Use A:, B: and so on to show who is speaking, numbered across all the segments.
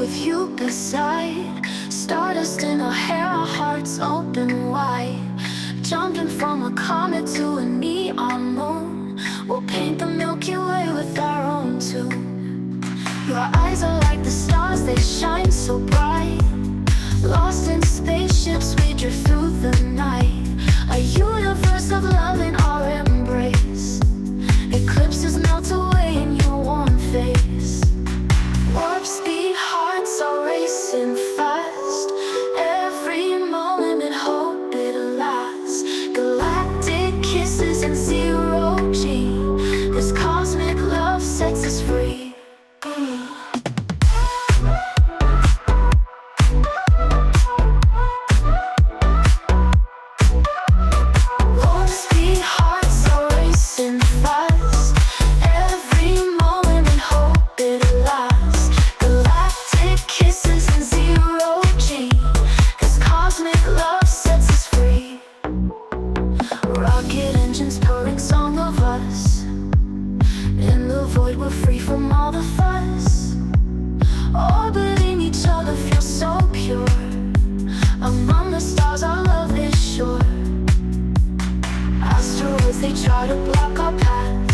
A: with you beside. Stardust in our hair, our hearts open wide. Jumping from a comet to a neon moon. We'll paint the Milky Way with our own tune. Your eyes are like the stars, they shine so bright. Lost in spaceships, we drift through the night. A universe of love in our embrace. Eclipses melt away in your warm face. Warp speed hearts are racing fast. Every moment in hope it lasts. Galactic kisses and zero G. This cosmic love sets us free. We're free from all the fuss. Orbiting each other feels so pure. Among the stars our love is sure. Asteroids, they try to block our path,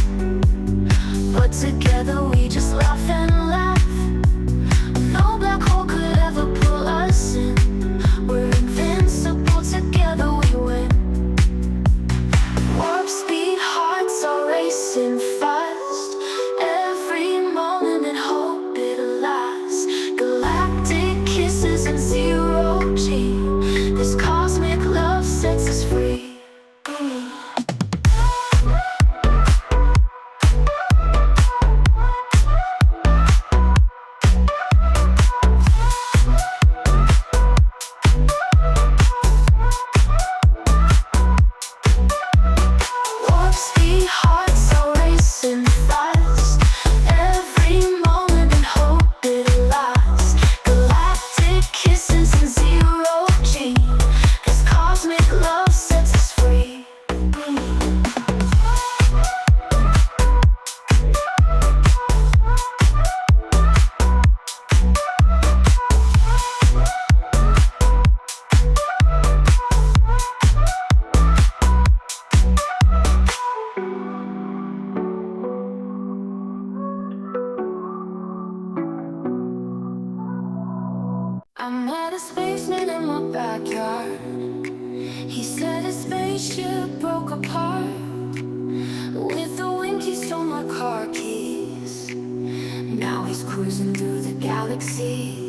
A: but together we just laugh and laugh. No black hole could ever pull us in. We're invincible, together we win. Warp speed hearts are racing fast. This cosmic love sets us free. Warp speed hearts are racing fast. Every moment in hope it lasts. Galactic kisses and zero G. This cosmic love sets us free. I met a spaceman in my backyard. He said his spaceship broke apart. With a wink he stole my car keys. Now he's cruising through the galaxy.